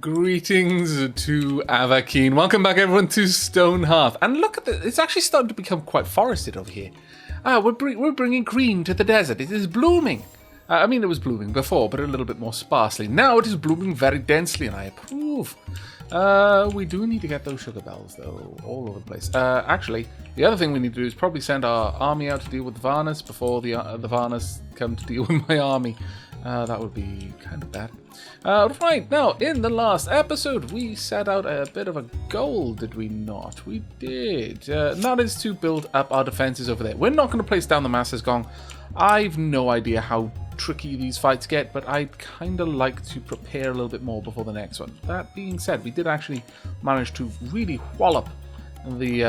Greetings to Aavakeen. Welcome back, everyone, to StoneHearth. And look at this. It's actually starting to become quite forested over here. We're bringing green to the desert. It is blooming. I mean, it was blooming before, but a little bit more sparsely. Now it is blooming very densely, and I approve. We do need to get those sugar bells, though, all over the place. Actually, the other thing we need to do is probably send our army out to deal with the Varnas before the Varnas come to deal with my army. That would be kind of bad. Right, now, in the last episode, we set out a bit of a goal, did we not? We did. And that is to build up our defenses over there. We're not going to place down the Master's Gong. I've no idea how tricky these fights get, but I'd kind of like to prepare a little bit more before the next one. That being said, we did actually manage to really wallop the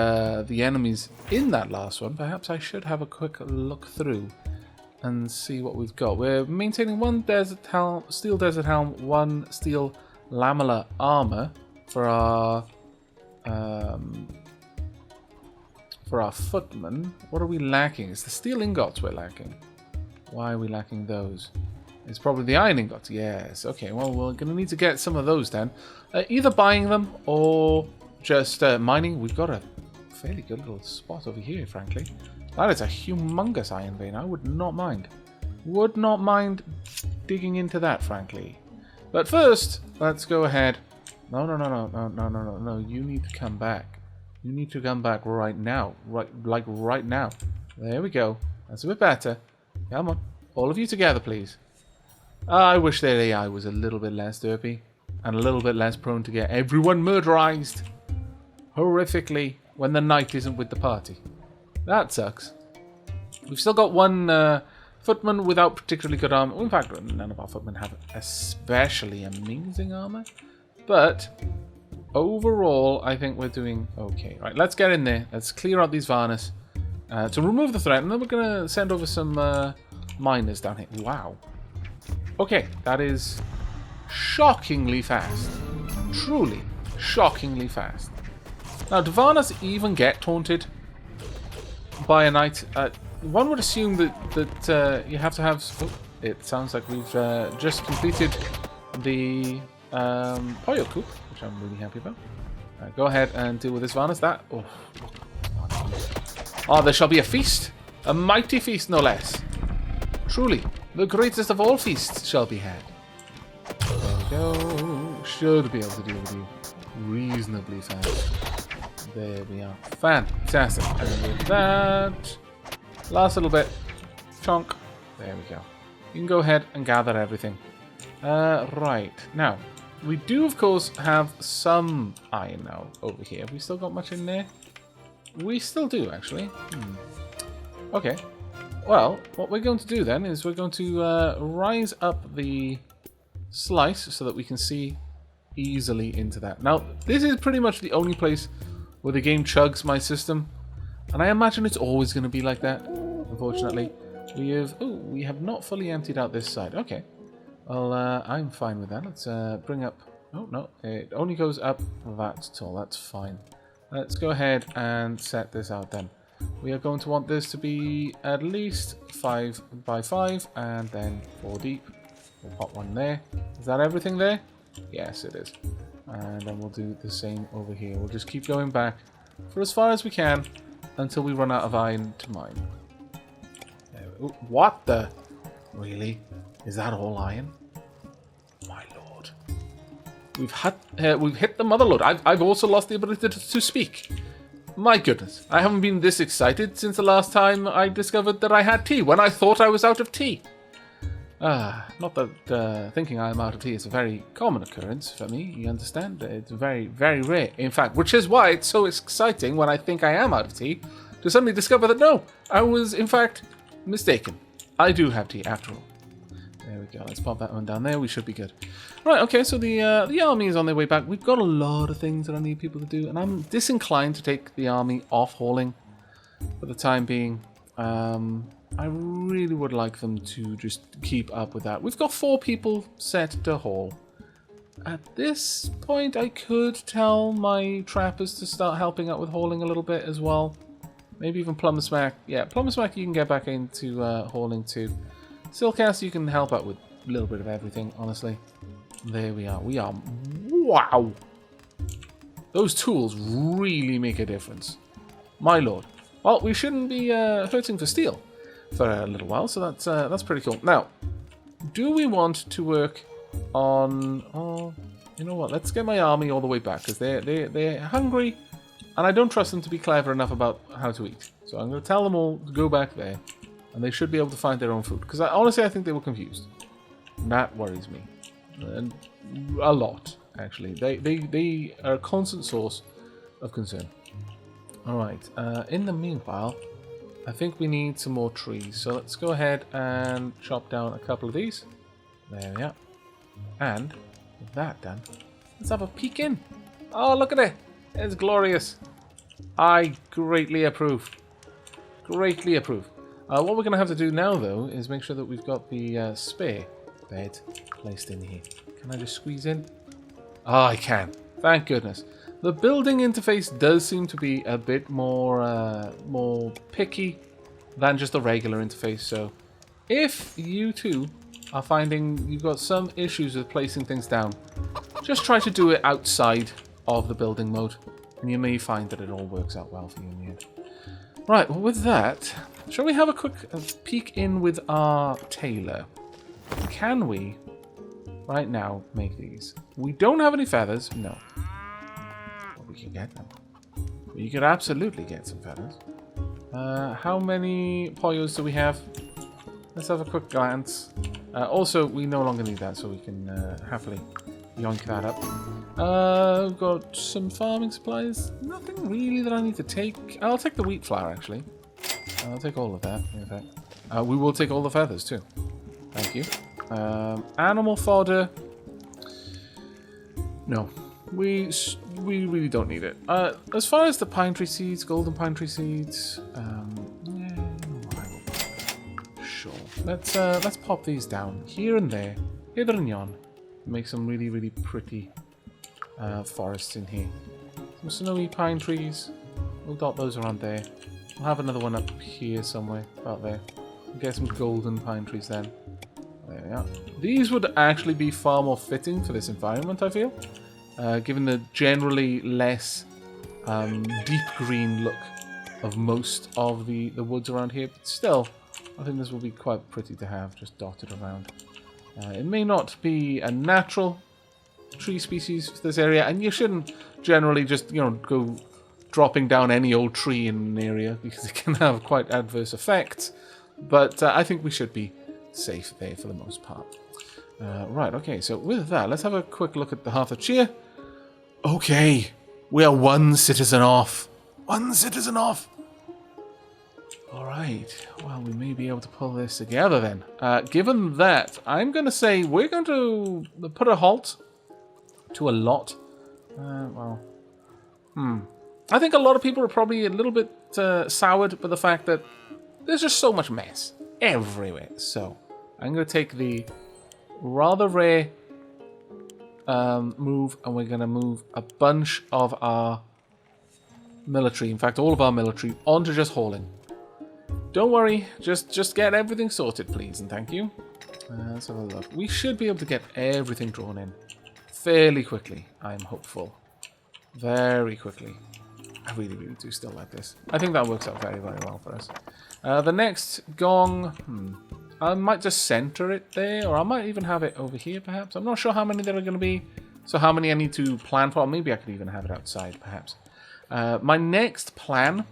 enemies in that last one. Perhaps I should have a quick look through and see what we've got. We're maintaining one steel desert helm, one steel lamellar armor for our footmen. What are we lacking? It's the steel ingots we're lacking. Why are we lacking those? It's probably the iron ingots. Yes. Okay, well, we're going to need to get some of those then. Either buying them or just mining. We've got a fairly good little spot over here, frankly. That is a humongous iron vein. I would not mind. Would not mind digging into that, frankly. But first, let's go ahead. No. You need to come back. You need to come back right now. Right now. There we go. That's a bit better. Come on. All of you together, please. I wish their AI was a little bit less derpy and a little bit less prone to get everyone murderized horrifically when the knight isn't with the party. That sucks. We've still got one footman without particularly good armor. Well, in fact, none of our footmen have especially amazing armor. But overall, I think we're doing okay. Right, let's get in there. Let's clear out these Varnas to remove the threat. And then we're going to send over some miners down here. Wow. Okay, that is shockingly fast. Truly shockingly fast. Now, do Varnas even get taunted by a knight? One would assume that you have to have... Oh, it sounds like we've just completed the Pollo Coop, which I'm really happy about. Go ahead and deal with this Varnas. That... Oh, there shall be a feast. A mighty feast, no less. Truly, the greatest of all feasts shall be had. There we go. Should be able to deal with you reasonably fast. There we are. Fantastic. And with that, last little bit. Chunk. There we go. You can go ahead and gather everything. Right. Now, we do, of course, have some iron now over here. Have we still got much in there? We still do, actually. Okay. Well, what we're going to do then is we're going to rise up the slice so that we can see easily into that. Now, this is pretty much the only place where the game chugs my system, and I imagine it's always going to be like that. Unfortunately, we have not fully emptied out this side. Okay, well, I'm fine with that. Let's bring up. Oh no, it only goes up that tall. That's fine. Let's go ahead and set this out then. We are going to want this to be at least 5 by 5, and then 4 deep. We'll pop one there. Is that everything there? Yes, it is. And then we'll do the same over here. We'll just keep going back for as far as we can until we run out of iron to mine. What the? Really? Is that all iron? My lord. We've hit the mother lode. I've also lost the ability to speak. My goodness. I haven't been this excited since the last time I discovered that I had tea, when I thought I was out of tea. Not that thinking I'm out of tea is a very common occurrence for me, you understand? It's very, very rare. In fact, which is why it's so exciting when I think I am out of tea, to suddenly discover that no, I was in fact mistaken. I do have tea after all. There we go, let's pop that one down there, we should be good. Right, okay, so the army is on their way back. We've got a lot of things that I need people to do, and I'm disinclined to take the army off hauling for the time being. I really would like them to just keep up with that. We've got 4 people set to haul. At this point, I could tell my trappers to start helping out with hauling a little bit as well. Maybe even Plumber Smack. Yeah, Plumber Smack you can get back into hauling too. Silkcast you can help out with a little bit of everything, honestly. There we are. We are Wow. Those tools really make a difference. My lord. Well, we shouldn't be hurting for steel for a little while, so that's pretty cool. Now, do we want to work on... Oh, you know what? Let's get my army all the way back, because they're hungry, and I don't trust them to be clever enough about how to eat. So I'm going to tell them all to go back there, and they should be able to find their own food. Because honestly, I think they were confused. And that worries me. And a lot, actually. They are a constant source of concern. Alright, in the meanwhile, I think we need some more trees. So let's go ahead and chop down a couple of these. There we are. And with that done, let's have a peek in. Oh, look at it. It's glorious. I greatly approve. Greatly approve. What we're going to have to do now, though, is make sure that we've got the spare bed placed in here. Can I just squeeze in? Oh, I can. Thank goodness. The building interface does seem to be a bit more picky than just a regular interface. So if you too are finding you've got some issues with placing things down, just try to do it outside of the building mode, and you may find that it all works out well for you in the end. Right, well with that, shall we have a quick peek in with our tailor? Can we, right now, make these? We don't have any feathers, no. Well, we can get them. We could absolutely get some feathers. How many poyos do we have? Let's have a quick glance. Also, we no longer need that, so we can happily yoink that up. We've got some farming supplies. Nothing really that I need to take. I'll take the wheat flour, actually. I'll take all of that, in fact. We will take all the feathers, too. Thank you. Animal fodder. No. We really don't need it. As far as the pine tree seeds, golden pine tree seeds, sure. Let's pop these down here and there, hither and yon. Make some really, really pretty forests in here. Some snowy pine trees. We'll dot those around there. We'll have another one up here somewhere, about there. We'll get some golden pine trees then. There we are. These would actually be far more fitting for this environment, I feel. Given the generally less deep green look of most of the woods around here. But still, I think this will be quite pretty to have just dotted around. It may not be a natural tree species for this area, and you shouldn't generally just, go dropping down any old tree in an area, because it can have quite adverse effects. But I think we should be safe there for the most part. Right, okay, so with that, let's have a quick look at the Hearth of Cheer. Okay, we are one citizen off. One citizen off! Alright, well, we may be able to pull this together then. Given that, I'm going to say we're going to put a halt to a lot. I think a lot of people are probably a little bit soured by the fact that there's just so much mess everywhere. So, I'm going to take the rather rare move, and we're going to move a bunch of our military, in fact all of our military, onto just hauling. Don't worry, just get everything sorted, please, and thank you. Let's have a look. We should be able to get everything drawn in fairly quickly, I'm hopeful. Very quickly. I really, really do still like this. I think that works out very, very well for us. The next gong, I might just center it there, or I might even have it over here, perhaps. I'm not sure how many there are going to be, so how many I need to plan for. Maybe I could even have it outside, perhaps. My next plan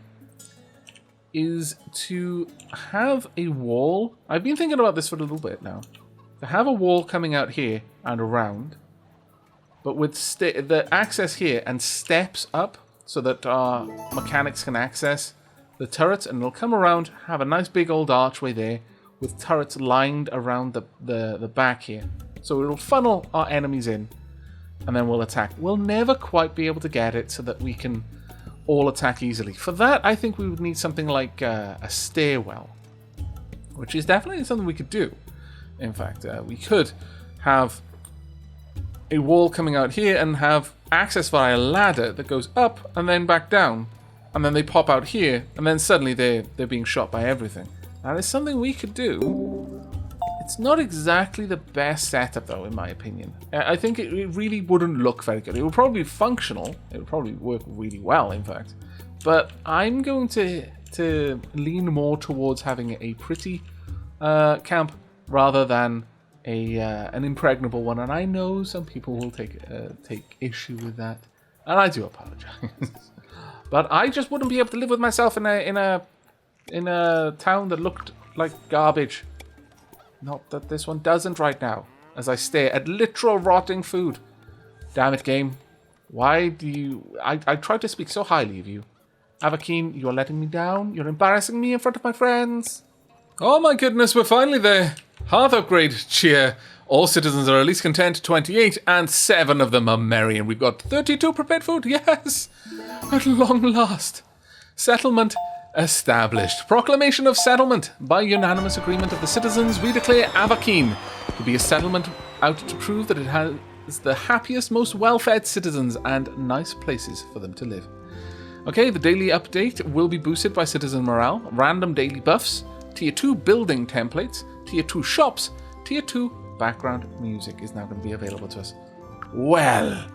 is to have a wall. I've been thinking about this for a little bit now. To have a wall coming out here and around, but with the access here and steps up so that our mechanics can access the turrets, and it'll come around, have a nice big old archway there with turrets lined around the back here. So it'll funnel our enemies in, and then we'll attack. We'll never quite be able to get it so that we can all attack easily. For that, I think we would need something like a stairwell, which is definitely something we could do. In fact, we could have a wall coming out here and have access via a ladder that goes up and then back down, and then they pop out here, and then suddenly they're being shot by everything. That is something we could do. It's not exactly the best setup, though, in my opinion. I think it really wouldn't look very good. It would probably be functional. It would probably work really well, in fact. But I'm going to lean more towards having a pretty camp rather than an impregnable one. And I know some people will take issue with that, and I do apologize. But I just wouldn't be able to live with myself in a town that looked like garbage. Not that this one doesn't right now, as I stare at literal rotting food. Damn it, game. Why do you... I tried to speak so highly of you. Aavakeen, you're letting me down. You're embarrassing me in front of my friends. Oh my goodness, we're finally there. Hearth upgrade cheer. All citizens are at least content, 28, and 7 of them are merry. And we've got 32 prepared food, yes! At long last. Settlement established. Proclamation of settlement. By unanimous agreement of the citizens, we declare Aavakeen to be a settlement out to prove that it has the happiest, most well-fed citizens and nice places for them to live. Okay, the daily update will be boosted by citizen morale, random daily buffs, Tier 2 building templates, Tier 2 shops, Tier 2 background music is now going to be available to us. Well,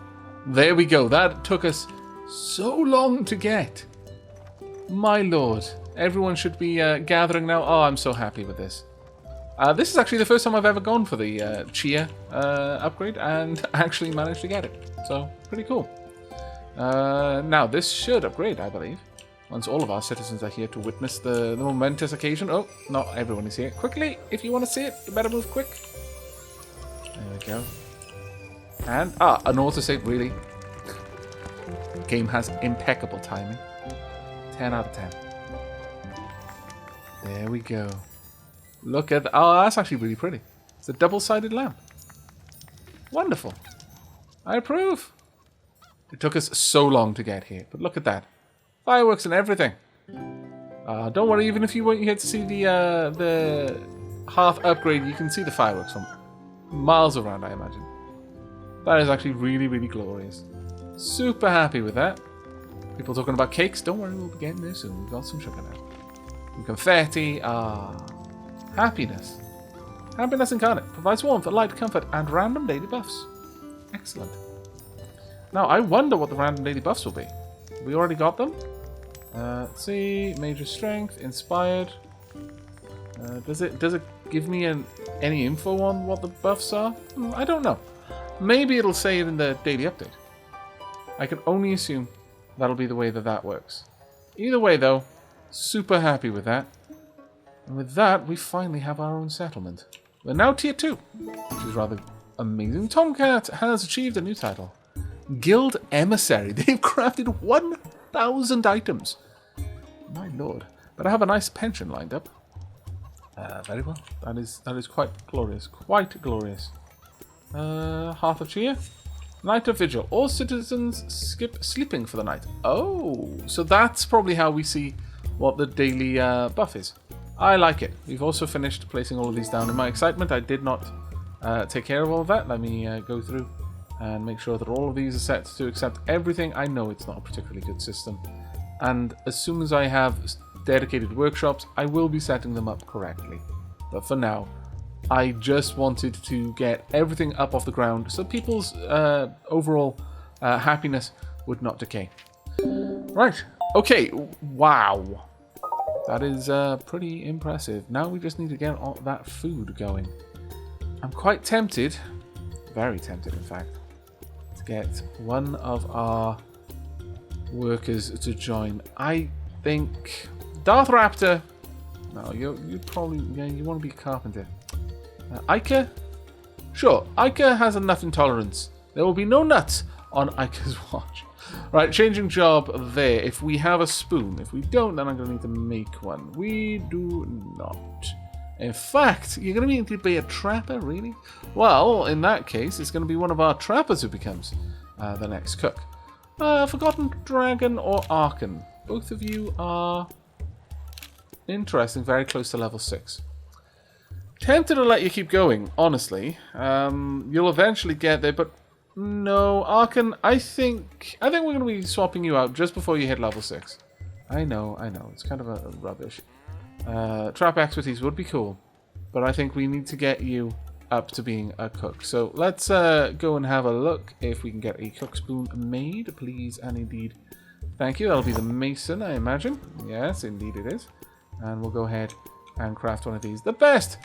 there we go. That took us so long to get. My lord, everyone should be gathering now. Oh, I'm so happy with this. This is actually the first time I've ever gone for the cheer upgrade and actually managed to get it. So, pretty cool. Now, this should upgrade, I believe, once all of our citizens are here to witness the momentous occasion. Oh, not everyone is here. Quickly, if you want to see it, you better move quick. There we go. And, an autosave, really. Game has impeccable timing. 10 out of 10. There we go. Look at... Oh, that's actually really pretty. It's a double-sided lamp. Wonderful. I approve. It took us so long to get here, but look at that. Fireworks and everything. Don't worry, even if you weren't here to see the Hearth upgrade, you can see the fireworks from miles around, I imagine. That is actually really, really glorious. Super happy with that. People talking about cakes. Don't worry, we'll be getting there soon. We've got some sugar now. Some confetti. Happiness. Happiness incarnate. Provides warmth, light, comfort, and random daily buffs. Excellent. Now, I wonder what the random daily buffs will be. We already got them. Let's see. Major strength. Inspired. Does it give me any info on what the buffs are? I don't know. Maybe it'll say it in the daily update. I can only assume that'll be the way that works. Either way, though, super happy with that. And with that, we finally have our own settlement. We're now Tier 2, which is rather amazing. Tomcat has achieved a new title. Guild Emissary. They've crafted 1,000 items. My lord. But I have a nice pension lined up. Very well. That is quite glorious. Quite glorious. Hearth of Cheer. Night of Vigil. All citizens skip sleeping for the night. Oh, so that's probably how we see what the daily buff is. I like it. We've also finished placing all of these down. In my excitement, I did not take care of all of that. Let me go through and make sure that all of these are set to accept everything. I know it's not a particularly good system. And as soon as I have dedicated workshops, I will be setting them up correctly. But for now, I just wanted to get everything up off the ground so people's overall happiness would not decay. Right. Okay. Wow. That is pretty impressive. Now we just need to get all that food going. I'm quite tempted, very tempted in fact, to get one of our workers to join. I think Darth Raptor. No, you probably you want to be a carpenter. Ica? Sure, Ica has a nut intolerance. There will be no nuts on Ica's watch. Right, changing job there. If we have a spoon. If we don't, then I'm going to need to make one. We do not. In fact, you're going to need to be a trapper, really? Well, in that case, it's going to be one of our trappers who becomes the next cook. Forgotten Dragon or Archon. Both of you are interesting, very close to level 6. Tempted to let you keep going, honestly. You'll eventually get there, but no, Archon, I think we're going to be swapping you out just before you hit level 6. I know, it's kind of a rubbish. Trap expertise would be cool. but I think we need to get you up to being a cook. So let's go and have a look if we can get a cook spoon made, please and indeed. Thank you. That'll be the mason, I imagine. Yes, indeed it is. And we'll go ahead and craft one of these. The best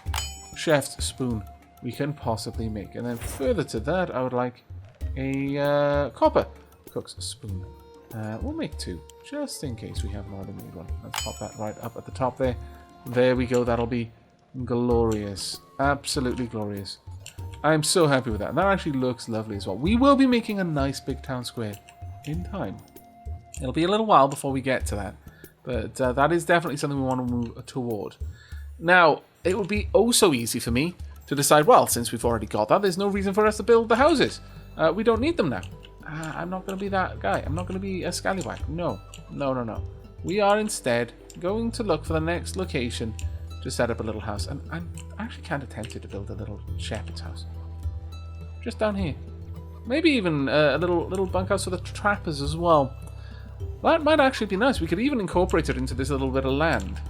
chef's spoon we can possibly make. And then further to that, I would like a copper cook's spoon. We'll make 2, just in case we have more than need one. Let's pop that right up at the top there. There we go. That'll be glorious. Absolutely glorious. I'm so happy with that. And that actually looks lovely as well. We will be making a nice big town square in time. It'll be a little while before we get to that. But that is definitely something we want to move toward. Now, it would be oh so easy for me to decide, well, since we've already got that, there's no reason for us to build the houses. We don't need them now. I'm not going to be that guy. I'm not going to be a scallywag. No. No, no, no. We are instead going to look for the next location to set up a little house. And I'm actually kind of tempted to build a little shepherd's house. Just down here. Maybe even a little bunkhouse for the trappers as well. That might actually be nice. We could even incorporate it into this little bit of land.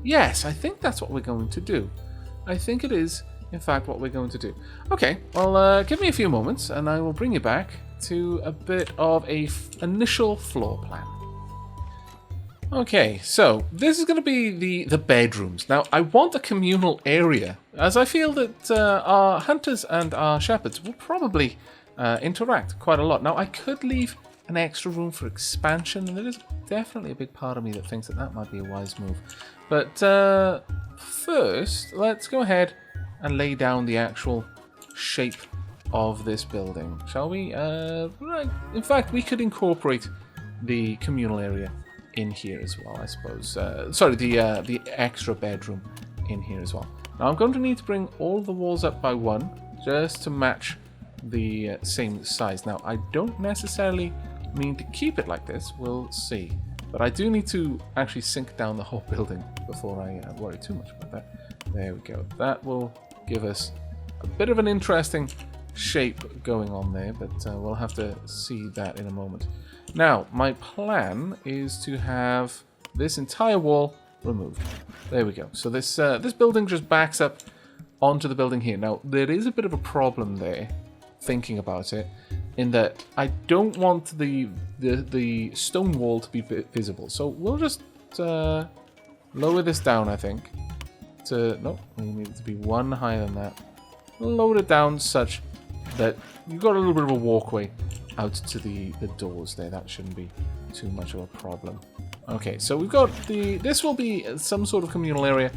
Yes, I think that's what we're going to do. I think it is, in fact, what we're going to do. Okay, well, give me a few moments, and I will bring you back to a bit of a initial floor plan. Okay, so this is going to be the bedrooms. Now, I want a communal area, as I feel that our hunters and our shepherds will probably interact quite a lot. Now, I could leave an extra room for expansion, and there is definitely a big part of me that thinks that that might be a wise move. But first, let's go ahead and lay down the actual shape of this building, shall we? Right. In fact, we could incorporate the communal area in here as well, I suppose. Sorry, the extra bedroom in here as well. Now, I'm going to need to bring all the walls up by 1, just to match the same size. Now, I don't necessarily mean to keep it like this. We'll see. But I do need to actually sink down the whole building before I worry too much about that. There we go. That will give us a bit of an interesting shape going on there, but we'll have to see that in a moment. Now, my plan is to have this entire wall removed. There we go. So this building just backs up onto the building here. Now, there is a bit of a problem there, thinking about it, in that I don't want the stone wall to be visible. So we'll just lower this down, I think. No, we need it to be 1 higher than that. Lower it down such that you've got a little bit of a walkway out to the doors there. That shouldn't be too much of a problem. Okay, so we've got this will be some sort of communal area,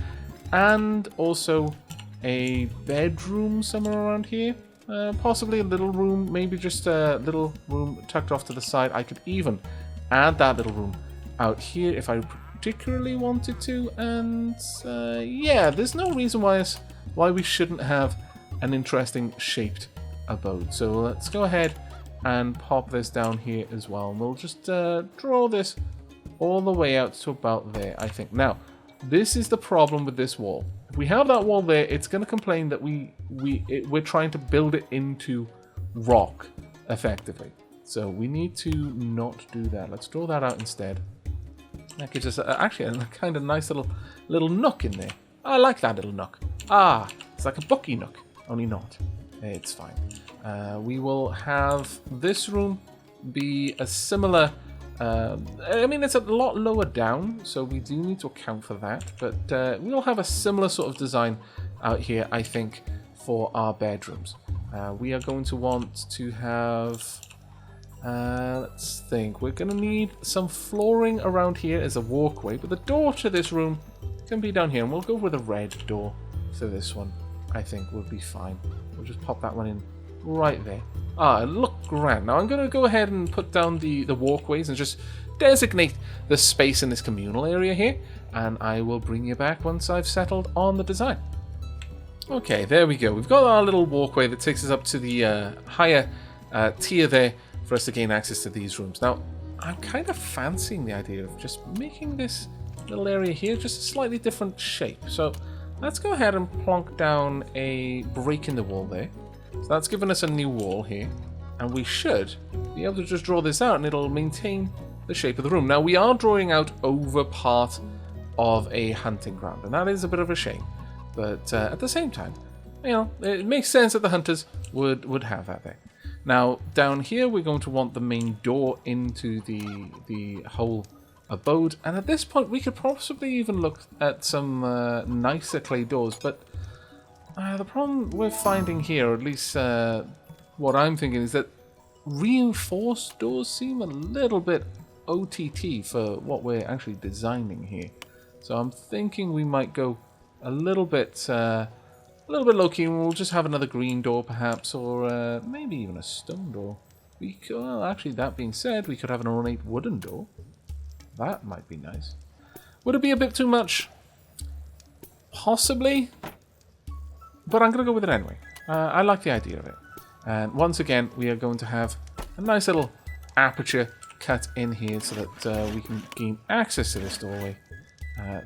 and also a bedroom somewhere around here. Possibly a little room, maybe just a little room tucked off to the side. I could even add that little room out here if I particularly wanted to. And yeah, there's no reason why we shouldn't have an interesting shaped abode. So let's go ahead and pop this down here as well. And we'll just draw this all the way out to about there, I think. Now, this is the problem with this wall. If we have that wall there, it's going to complain that we're trying to build it into rock, effectively. So we need to not do that. Let's draw that out instead. That gives us actually a kind of nice little nook in there. I like that little nook. Ah, it's like a bookie nook, only not. It's fine. We will have this room be a similar... I mean, it's a lot lower down, so we do need to account for that. But we'll have a similar sort of design out here, I think, for our bedrooms. We are going to want to have... let's think. We're going to need some flooring around here as a walkway, but the door to this room can be down here. And we'll go with a red door for this one, I think would be fine. We'll just pop that one in right there. Ah, look grand. Now I'm going to go ahead and put down the walkways and just designate the space in this communal area here, and I will bring you back once I've settled on the design. Okay, there we go. We've got our little walkway that takes us up to the higher tier there for us to gain access to these rooms. Now, I'm kind of fancying the idea of just making this little area here just a slightly different shape. So let's go ahead and plonk down a break in the wall there. So that's given us a new wall here, and we should be able to just draw this out and it'll maintain the shape of the room. Now, we are drawing out over part of a hunting ground, and that is a bit of a shame. But at the same time, you know, it makes sense that the hunters would have that there. Now, down here, we're going to want the main door into the whole abode, and at this point, we could possibly even look at some nicer clay doors, but the problem we're finding here, or at least what I'm thinking, is that reinforced doors seem a little bit OTT for what we're actually designing here. So I'm thinking we might go a little bit low-key, and we'll just have another green door perhaps, or maybe even a stone door. We could, well, actually, that being said, we could have an ornate wooden door. That might be nice. Would it be a bit too much? Possibly. But I'm going to go with it anyway. I like the idea of it. And once again, we are going to have a nice little aperture cut in here so that we can gain access to this doorway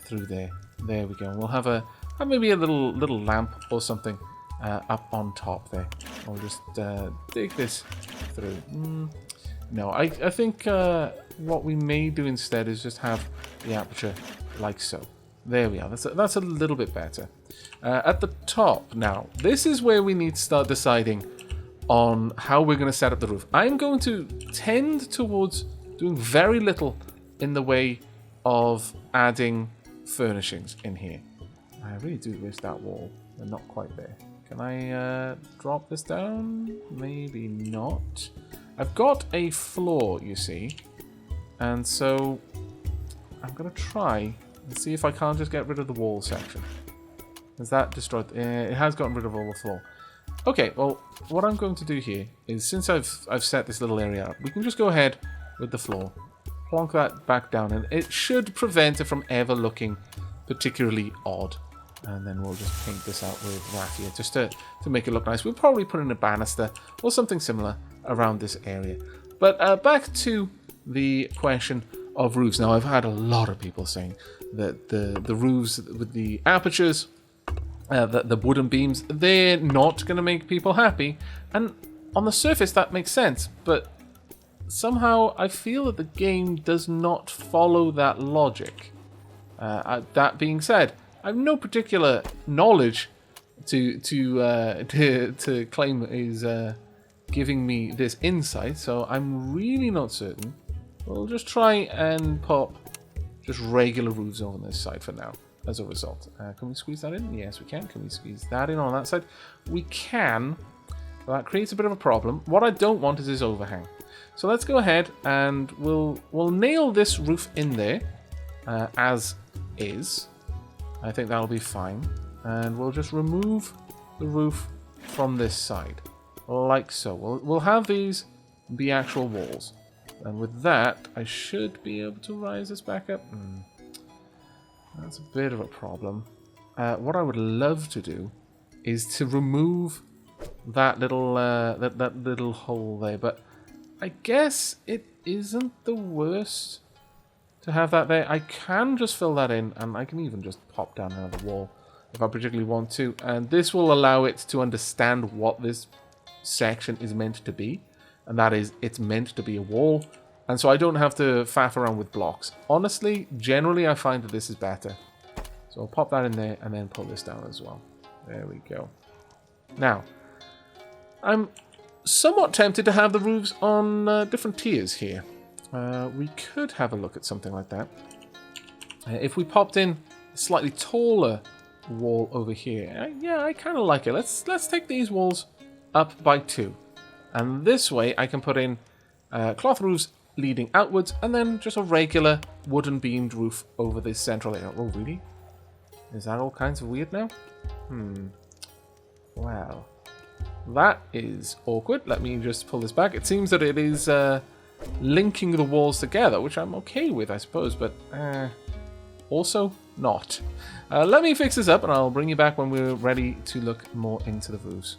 through there. There we go. We'll have maybe a little lamp or something up on top there. I'll just dig this through. No, I think what we may do instead is just have the aperture like so. There we are. That's a little bit better. At the top now, this is where we need to start deciding on how we're going to set up the roof. I'm going to tend towards doing very little in the way of adding furnishings in here. I really do wish that wall were not quite there. Can I drop this down? Maybe not. I've got a floor, you see, and so I'm going to try and see if I can't just get rid of the wall section. Has that destroyed? It has gotten rid of all the floor. Okay, well, what I'm going to do here is, since I've set this little area up, we can just go ahead with the floor, plonk that back down, and it should prevent it from ever looking particularly odd. And then we'll just paint this out with raffia just to make it look nice. We'll probably put in a banister or something similar around this area. But back to the question of roofs. Now, I've had a lot of people saying that the roofs with the apertures, the wooden beams, they're not going to make people happy. And on the surface, that makes sense. But somehow, I feel that the game does not follow that logic. That being said, I have no particular knowledge to claim is giving me this insight, so I'm really not certain. We'll just try and pop just regular roofs on this side for now, as a result. Can we squeeze that in? Yes, we can. Can we squeeze that in on that side? We can. Well, that creates a bit of a problem. What I don't want is this overhang. So let's go ahead and we'll nail this roof in there as is. I think that'll be fine. And we'll just remove the roof from this side, like so. We'll have these be actual walls. And with that, I should be able to rise this back up. That's a bit of a problem. What I would love to do is to remove that little that little hole there, but I guess it isn't the worst to have that there. I can just fill that in, and I can even just pop down another wall if I particularly want to, and this will allow it to understand what this section is meant to be, and that is, it's meant to be a wall, and so I don't have to faff around with blocks. Honestly, generally I find that this is better. So I'll pop that in there and then pull this down as well. There we go. Now, I'm somewhat tempted to have the roofs on different tiers here. We could have a look at something like that. If we popped in a slightly taller wall over here, yeah, I kind of like it. Let's take these walls up by 2, and this way I can put in cloth roofs leading outwards, and then just a regular wooden beamed roof over this central area. Oh, really? Is that all kinds of weird now? Well, that is awkward. Let me just pull this back. It seems that it is linking the walls together, which I'm okay with, I suppose, but also not. Let me fix this up, and I'll bring you back when we're ready to look more into the roofs.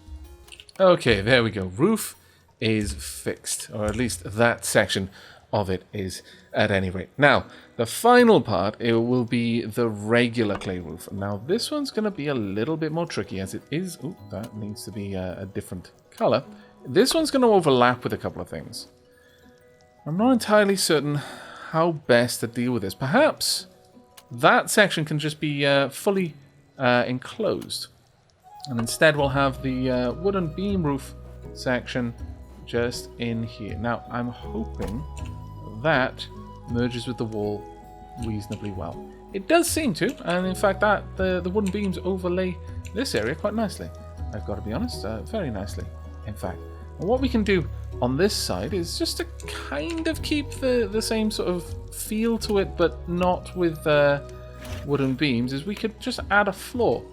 Okay, there we go. Roof is fixed, or at least that section of it is, at any rate. Now, the final part, it will be the regular clay roof. Now, this one's going to be a little bit more tricky, as it is... Ooh, that needs to be a different color. This one's going to overlap with a couple of things. I'm not entirely certain how best to deal with this. Perhaps that section can just be fully enclosed. And instead we'll have the wooden beam roof section just in here. Now, I'm hoping that merges with the wall reasonably well. It does seem to, and in fact that the wooden beams overlay this area quite nicely. I've got to be honest, very nicely, in fact. And what we can do on this side is just to kind of keep the same sort of feel to it, but not with wooden beams, is we could just add a floor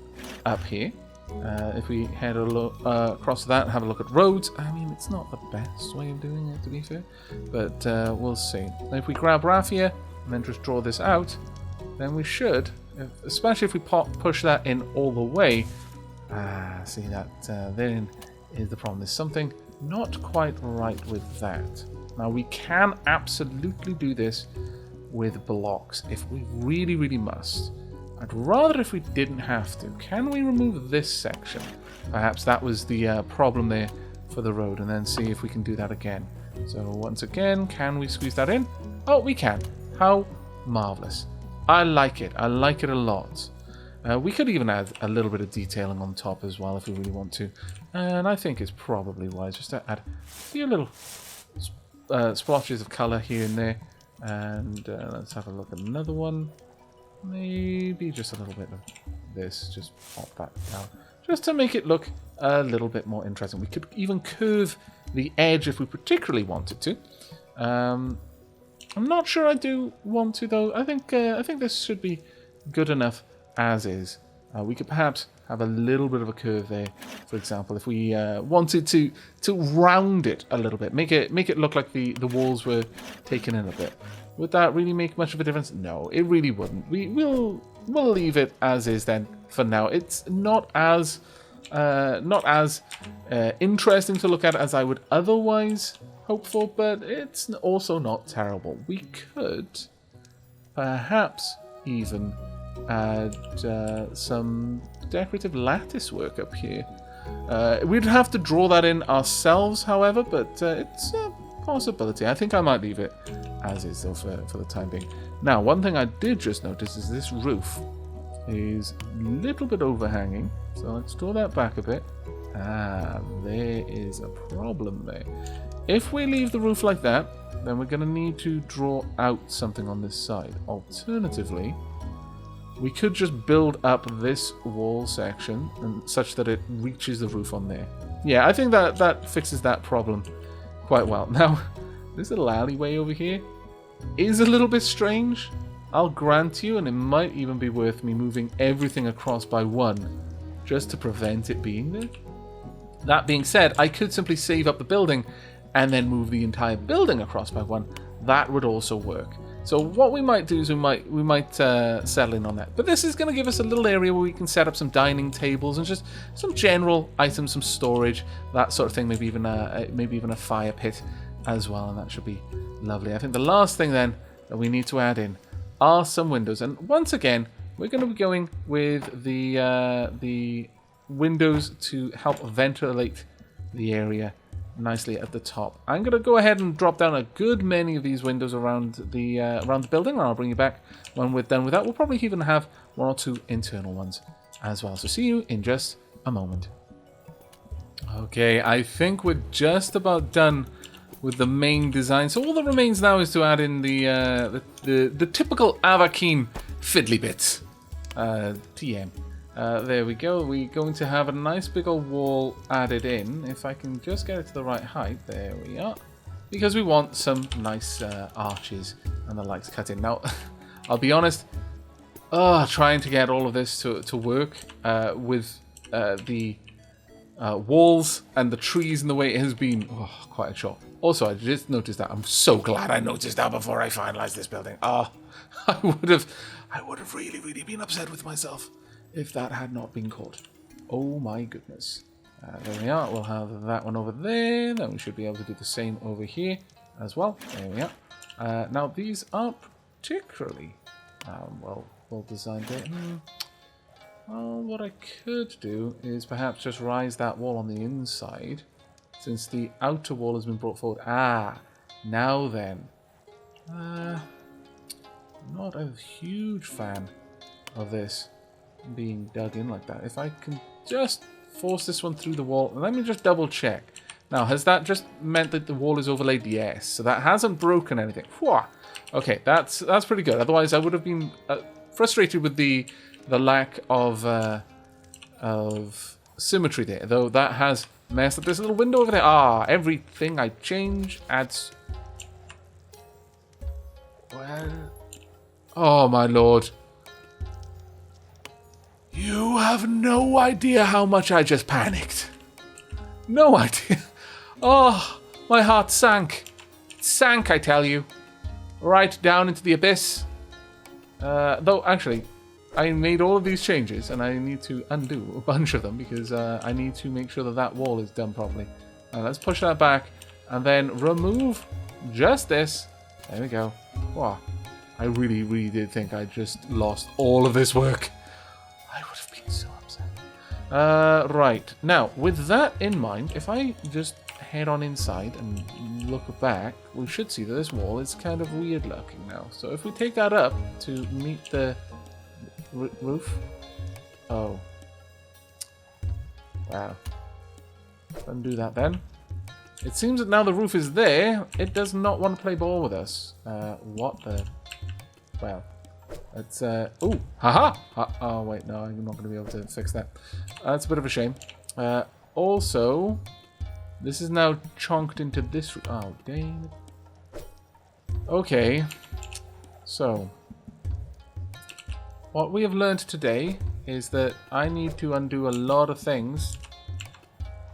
up here. If we head across that and have a look at roads, I mean, it's not the best way of doing it, to be fair, but we'll see. And if we grab Raffia and then just draw this out, then we should, especially if we push that in all the way. See that therein is the problem. There's something not quite right with that. Now, we can absolutely do this with blocks if we really, really must. I'd rather if we didn't have to. Can we remove this section? Perhaps that was the problem there for the road, and then see if we can do that again. So once again, can we squeeze that in? Oh, we can. How marvelous. I like it. I like it a lot. We could even add a little bit of detailing on top as well if we really want to. And I think it's probably wise just to add a few little splotches of colour here and there. And let's have a look at another one. Maybe just a little bit of this. Just pop that down. Just to make it look a little bit more interesting. We could even curve the edge if we particularly wanted to. I'm not sure I do want to, though. I think this should be good enough as is. We could perhaps have a little bit of a curve there, for example, if we wanted to round it a little bit, make it look like the walls were taken in a bit. Would that really make much of a difference? No, it really wouldn't. We'll leave it as is then for now. It's not as interesting to look at as I would otherwise hope for, but it's also not terrible. We could perhaps even add some decorative lattice work up here. We'd have to draw that in ourselves, however, but it's a possibility. I think I might leave it as is, though, for the time being. Now, one thing I did just notice is this roof is a little bit overhanging, so let's draw that back a bit. There is a problem there. If we leave the roof like that, then we're going to need to draw out something on this side. Alternatively, we could just build up this wall section and such that it reaches the roof on there. Yeah, I think that fixes that problem quite well. Now, this little alleyway over here is a little bit strange, I'll grant you, and it might even be worth me moving everything across by one just to prevent it being there. That being said, I could simply save up the building and then move the entire building across by one. That would also work. So what we might do is we might settle in on that. But this is going to give us a little area where we can set up some dining tables and just some general items, some storage, that sort of thing. Maybe even a fire pit as well, and that should be lovely. I think the last thing then that we need to add in are some windows. And once again, we're going to be going with the windows to help ventilate the area nicely at the top. I'm going to go ahead and drop down a good many of these windows around the building, and I'll bring you back when we're done with that. We'll probably even have one or two internal ones as well. So see you in just a moment. Okay, I think we're just about done with the main design. So all that remains now is to add in the typical Aavakeen fiddly bits. TM. There we go. We're going to have a nice big old wall added in. If I can just get it to the right height. There we are. Because we want some nice arches and the likes cut in. Now, I'll be honest. Trying to get all of this to work with the walls and the trees and the way it has been quite a chore. Also, I just noticed that. I'm so glad I noticed that before I finalized this building. I would have really, really been upset with myself if that had not been caught. Oh my goodness. There we are. We'll have that one over there. Then we should be able to do the same over here as well. There we are. Now, these aren't particularly well designed there. Well, what I could do is perhaps just rise that wall on the inside, since the outer wall has been brought forward. Now then. Not a huge fan of this being dug in like that. If I can just force this one through the wall, let me just double check. Now, has that just meant that the wall is overlaid? Yes. So that hasn't broken anything. Whew. Okay, that's pretty good. Otherwise, I would have been frustrated with the lack of symmetry there. Though that has messed up this little window over there. Ah, everything I change adds. Well, oh my lord. You have no idea how much I just panicked. No idea. Oh, my heart sank. It sank, I tell you. Right down into the abyss. Though, actually, I made all of these changes, and I need to undo a bunch of them, because I need to make sure that that wall is done properly. Let's push that back, and then remove just this. There we go. Wow. I really, really did think I just lost all of this work. I would have been so upset. Right. Now, with that in mind, if I just head on inside and look back, we should see that this wall is kind of weird looking now. So if we take that up to meet the roof. Oh. Wow. Undo that then. It seems that now the roof is there, it does not want to play ball with us. What the... Well, let's... Ooh! Haha! Oh, wait, no, I'm not going to be able to fix that. That's a bit of a shame. Also, this is now chonked into this... Oh, dang it. Okay. So, what we have learned today is that I need to undo a lot of things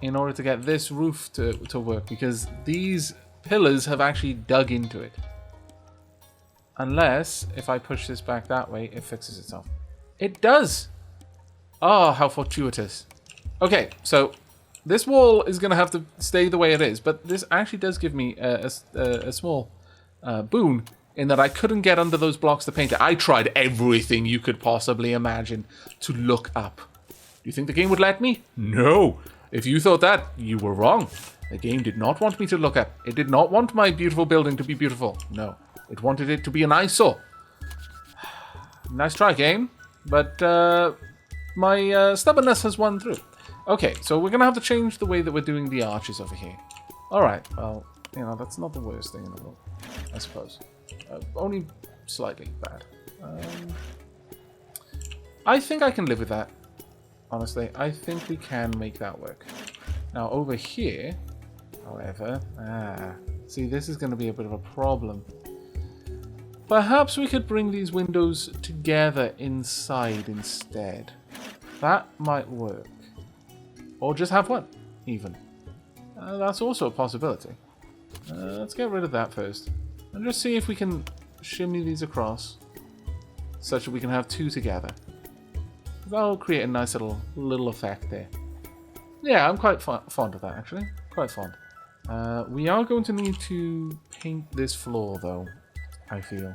in order to get this roof to work, because these pillars have actually dug into it. Unless, if I push this back that way, it fixes itself. It does! Oh, how fortuitous. Okay, so this wall is going to have to stay the way it is, but this actually does give me a small boon in that I couldn't get under those blocks to paint it. I tried everything you could possibly imagine to look up. Do you think the game would let me? No! If you thought that, you were wrong. The game did not want me to look up. It did not want my beautiful building to be beautiful. No. It wanted it to be an eyesore. Nice try, game. But my stubbornness has won through. Okay, so we're going to have to change the way that we're doing the arches over here. Alright, well, you know, that's not the worst thing in the world, I suppose. Only slightly bad. I think I can live with that. Honestly, I think we can make that work. Now, over here, however... see, this is going to be a bit of a problem. Perhaps we could bring these windows together inside instead. That might work. Or just have one, even. That's also a possibility. Let's get rid of that first. And just see if we can shimmy these across, such that we can have two together. That'll create a nice little effect there. Yeah, I'm quite fond of that, actually. Quite fond. We are going to need to paint this floor, though, I feel.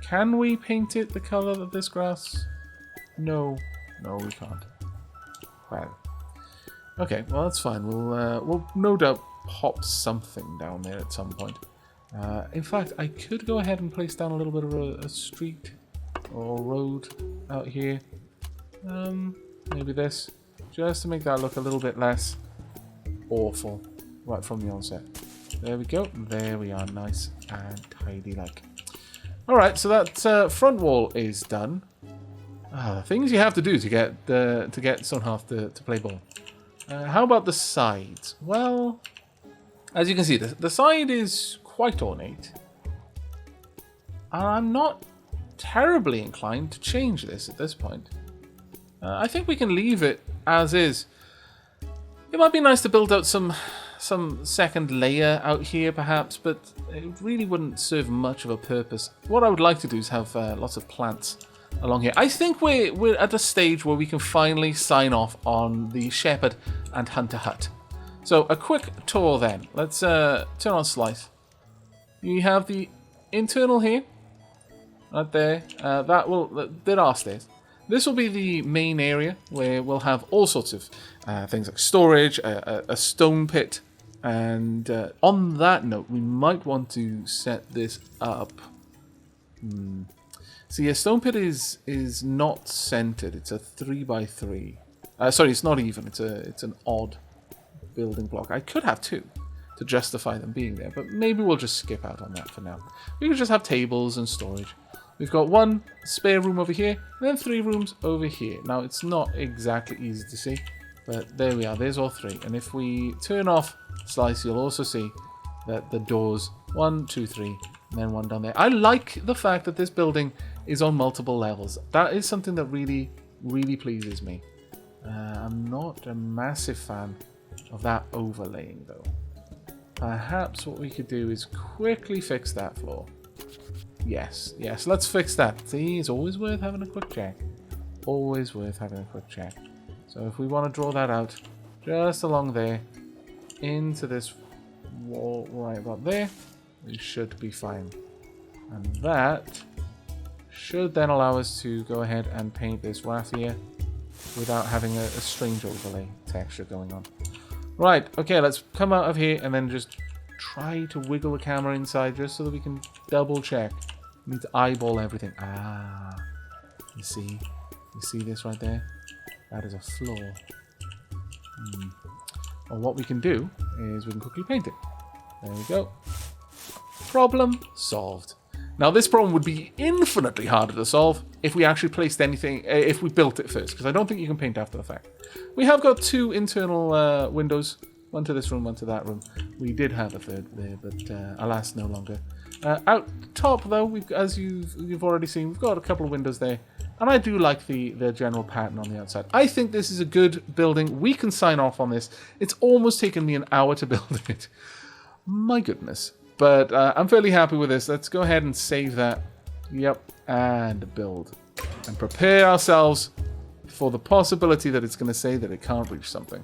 Can we paint it the colour of this grass? No. No, we can't. Well. Okay, well, that's fine. We'll no doubt pop something down there at some point. In fact, I could go ahead and place down a little bit of a street or road out here. Maybe this, just to make that look a little bit less awful right from the onset. There we go. There we are, nice and tidy like. All right, so that front wall is done. Things you have to do to get StoneHearth to play ball. How about the sides? Well, as you can see, the side is quite ornate. I'm not terribly inclined to change this at this point. I think we can leave it as is. It might be nice to build out some second layer out here, perhaps, but it really wouldn't serve much of a purpose. What I would like to do is have lots of plants along here. I think we're at a stage where we can finally sign off on the Shepherd and Hunter hut. So a quick tour then. Let's turn on Slice. You have the internal here, right there. There are stairs. This will be the main area where we'll have all sorts of things like storage, a stone pit, and on that note, we might want to set this up. See, a stone pit is not centered. It's a 3x3. Sorry, it's not even. It's an odd building block. I could have two to justify them being there, but maybe we'll just skip out on that for now. We can just have tables and storage. We've got one spare room over here, and then 3 rooms over here. Now, it's not exactly easy to see, but there we are. There's all 3. And if we turn off Slice, you'll also see that the doors, 1, 2, 3, and then 1 down there. I like the fact that this building is on multiple levels. That is something that really, really pleases me. I'm not a massive fan of that overlaying, though. Perhaps what we could do is quickly fix that floor. Yes, let's fix that. See, it's always worth having a quick check. Always worth having a quick check. So if we want to draw that out, just along there, into this wall right about there, we should be fine. And that should then allow us to go ahead and paint this raffia without having a strange overlay texture going on. Right, okay, let's come out of here and then just try to wiggle the camera inside just so that we can double check. We need to eyeball everything. Ah, you see this right there? That is a floor. Well, what we can do is we can quickly paint it. There we go. Problem solved. Now, this problem would be infinitely harder to solve if we actually placed anything, if we built it first, because I don't think you can paint after the fact. We have got 2 internal windows, one to this room, one to that room. We did have a third there, but alas, no longer. Out top, though, as you've already seen, we've got a couple of windows there, and I do like the general pattern on the outside. I think this is a good building. We can sign off on this. It's almost taken me an hour to build it. My goodness. But I'm fairly happy with this. Let's go ahead and save that. Yep, and build. And prepare ourselves for the possibility that it's going to say that it can't reach something.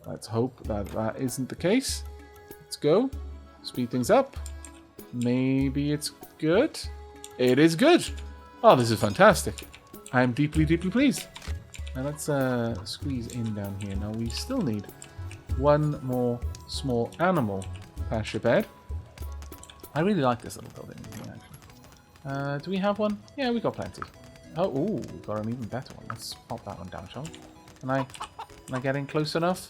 Let's hope that that isn't the case. Let's go. Speed things up. Maybe it's good. It is good. Oh, this is fantastic. I am deeply, deeply pleased. Now let's squeeze in down here. Now we still need one more small animal pasture bed. I really like this little building here, actually. Do we have one? Yeah, we got plenty. Oh, ooh, we got an even better one. Let's pop that one down, shall we? Can I get in close enough?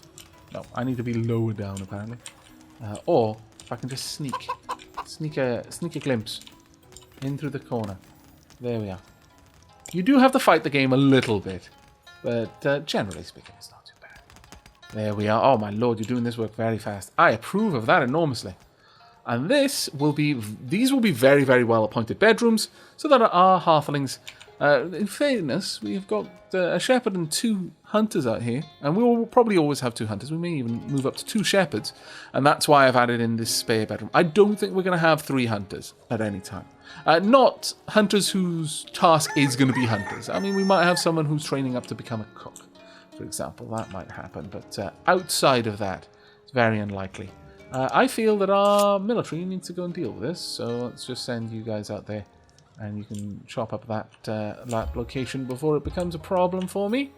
No, I need to be lower down, apparently. Or if I can just sneak a glimpse in through the corner. There we are. You do have to fight the game a little bit, but generally speaking, it's not too bad. There we are. Oh my lord, you're doing this work very fast. I approve of that enormously. And these will be very, very well appointed bedrooms, so that our halflings, in fairness, we've got a shepherd and 2 hunters out here, and we will probably always have 2 hunters. We may even move up to 2 shepherds, and that's why I've added in this spare bedroom. I don't think we're going to have 3 hunters at any time. Not hunters whose task is going to be hunters. I mean, we might have someone who's training up to become a cook, for example. That might happen, but outside of that, it's very unlikely. I feel that our military needs to go and deal with this, so let's just send you guys out there, and you can chop up that location before it becomes a problem for me.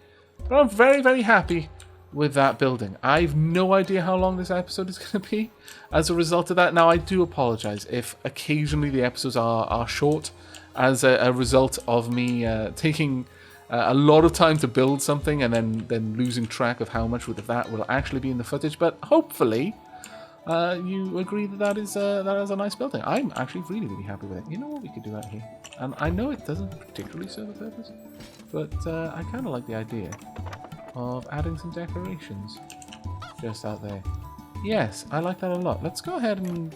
But I'm very, very happy with that building. I've no idea how long this episode is going to be as a result of that. Now, I do apologize if occasionally the episodes are short as a result of me taking a lot of time to build something and then losing track of how much of that will actually be in the footage. But hopefully you agree that is a nice building. I'm actually really, really happy with it. You know what we could do out here? And I know it doesn't particularly serve a purpose, but I kind of like the idea of adding some decorations just out there. Yes, I like that a lot. Let's go ahead and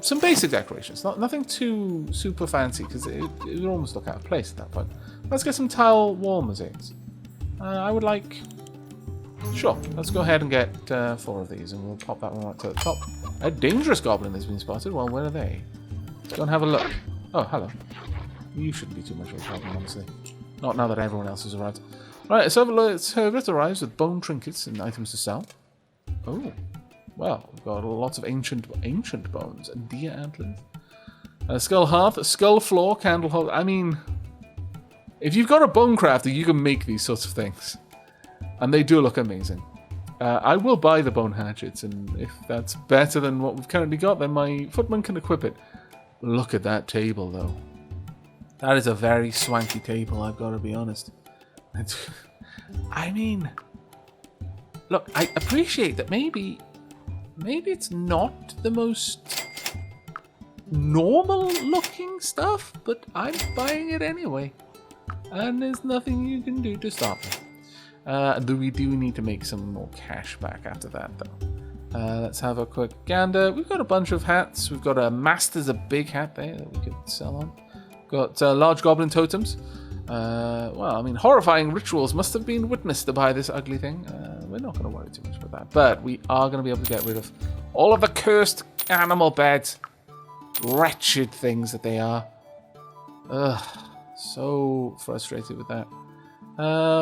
some basic decorations. Nothing too super fancy, because it would almost look out of place at that point. Let's get some tile wall mosaics. I would like... Sure, let's go ahead and get 4 of these, and we'll pop that one right to the top. A dangerous goblin has been spotted. Well, where are they? Let's go and have a look. Oh, hello. You shouldn't be too much of a problem, honestly. Not now that everyone else has arrived. Right, so Hearth arrives with bone trinkets and items to sell. Oh, well, we've got lots of ancient bones and deer antlers. Skull hearth, skull floor, candle holder. I mean, if you've got a bone crafter, you can make these sorts of things. And they do look amazing. I will buy the bone hatchets, and if that's better than what we've currently got, then my footman can equip it. Look at that table, though. That is a very swanky table, I've got to be honest. I mean, look, I appreciate that maybe it's not the most normal looking stuff, but I'm buying it anyway. And there's nothing you can do to stop me. We do need to make some more cash back after that, though. Let's have a quick gander. We've got a bunch of hats. We've got a Master's a big hat there that we could sell on. Got large goblin totems. Well, I mean, horrifying rituals must have been witnessed by this ugly thing. We're not going to worry too much about that. But we are going to be able to get rid of all of the cursed animal beds. Wretched things that they are. Ugh. So frustrated with that.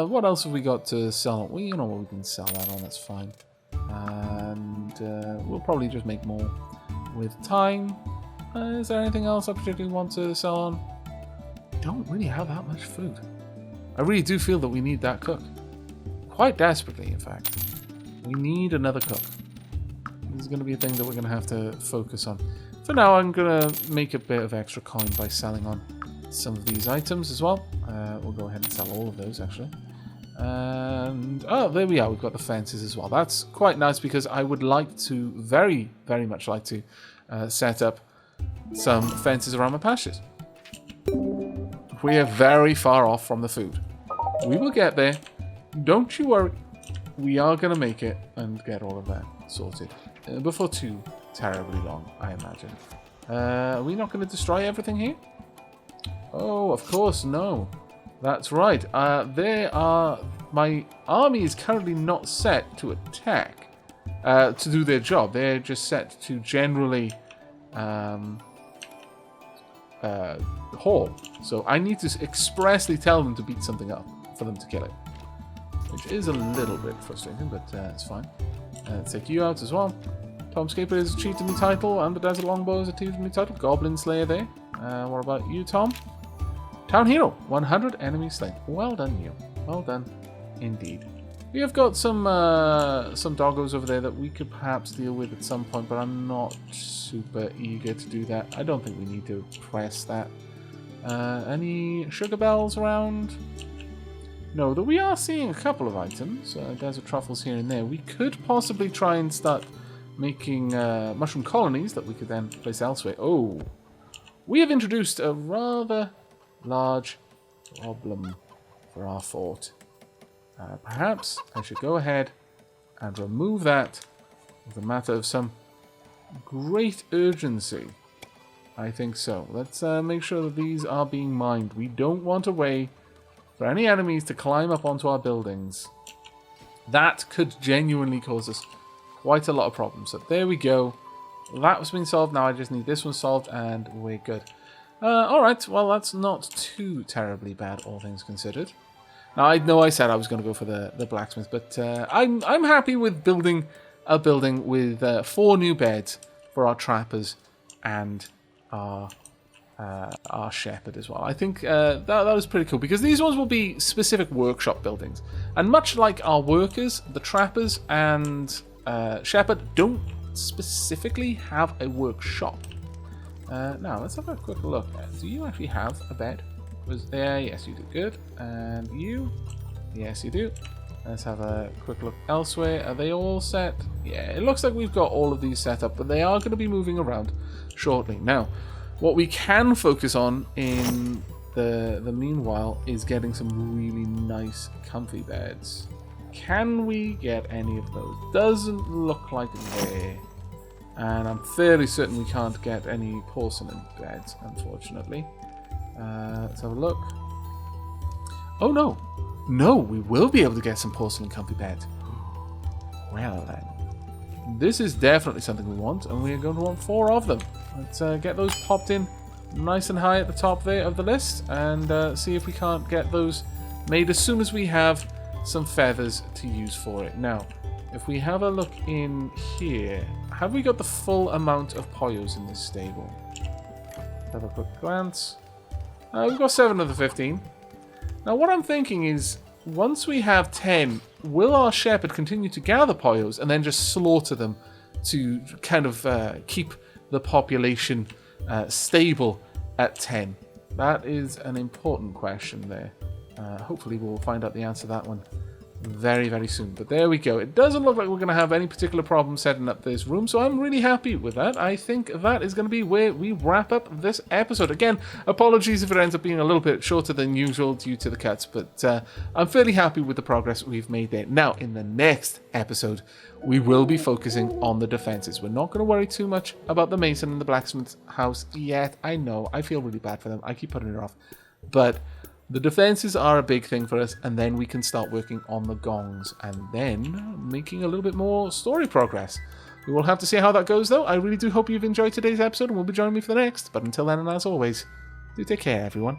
What else have we got to sell? Well, you know what, we can sell that on, that's fine. And we'll probably just make more with time. Is there anything else I particularly want to sell on? Don't really have that much food. I really do feel that we need that cook. Quite desperately, in fact. We need another cook. This is going to be a thing that we're going to have to focus on. For now, I'm going to make a bit of extra coin by selling on some of these items as well. We'll go ahead and sell all of those, actually. And, oh, there we are. We've got the fences as well. That's quite nice because I would like to, very, very much like to set up some fences around my pastures. We are very far off from the food. We will get there. Don't you worry. We are going to make it and get all of that sorted before too terribly long, I imagine. Are we not going to destroy everything here? Oh, of course, no. That's right. My army is currently not set to attack, to do their job. They're just set to generally haul. So I need to expressly tell them to beat something up for them to kill it. Which is a little bit frustrating, but it's fine. Let's take you out as well. Tomscaper has achieved a new title, and the Desert Longbow has achieved a new title. Goblin Slayer there. What about you, Tom? Town Hero, 100 enemies slain. Well done, you. Well done, indeed. We have got some doggos over there that we could perhaps deal with at some point, but I'm not super eager to do that. I don't think we need to press that. Any sugar bells around? No, though we are seeing a couple of items. Desert truffles here and there. We could possibly try and start making mushroom colonies that we could then place elsewhere. Oh, we have introduced a rather large problem for our fort. Perhaps I should go ahead and remove that with a matter of some great urgency. I think so. Let's make sure that these are being mined. We don't want a way for any enemies to climb up onto our buildings. That could genuinely cause us quite a lot of problems. So there we go. That was being solved. Now I just need this one solved and we're good. Alright, well that's not too terribly bad, all things considered. Now I know I said I was going to go for the blacksmith, but I'm happy with building a building with 4 new beds for our trappers and our shepherd as well. I think that was pretty cool because these ones will be specific workshop buildings. And much like our workers, the trappers and shepherd don't specifically have a workshop. Now, let's have a quick look. Do you actually have a bed? Was there? Yes, you do. Good. And you? Yes, you do. Let's have a quick look elsewhere. Are they all set? Yeah, it looks like we've got all of these set up, but they are going to be moving around shortly. Now, what we can focus on in the meanwhile is getting some really nice, comfy beds. Can we get any of those? Doesn't look like there. And I'm fairly certain we can't get any porcelain beds, unfortunately. Let's have a look. Oh no! No, we will be able to get some porcelain comfy beds. Well then. This is definitely something we want, and we are going to want 4 of them. Let's get those popped in nice and high at the top there of the list, and see if we can't get those made as soon as we have some feathers to use for it. Now, if we have a look in here, have we got the full amount of poyos in this stable? Have a quick glance. We've got 7 of the 15. Now what I'm thinking is, once we have 10, will our shepherd continue to gather poyos and then just slaughter them to kind of keep the population stable at 10? That is an important question there. Hopefully we'll find out the answer to that one very, very soon. But there we go. It doesn't look like we're going to have any particular problem setting up this room, so I'm really happy with that. I think that is going to be where we wrap up this episode. Again, apologies if it ends up being a little bit shorter than usual due to the cuts, but I'm fairly happy with the progress we've made there. Now, in the next episode, we will be focusing on the defenses. We're not going to worry too much about the mason and the blacksmith's house yet. I know, I feel really bad for them. I keep putting it off. But the defenses are a big thing for us, and then we can start working on the gongs and then making a little bit more story progress. We will have to see how that goes, though. I really do hope you've enjoyed today's episode and will be joining me for the next. But until then, and as always, do take care, everyone.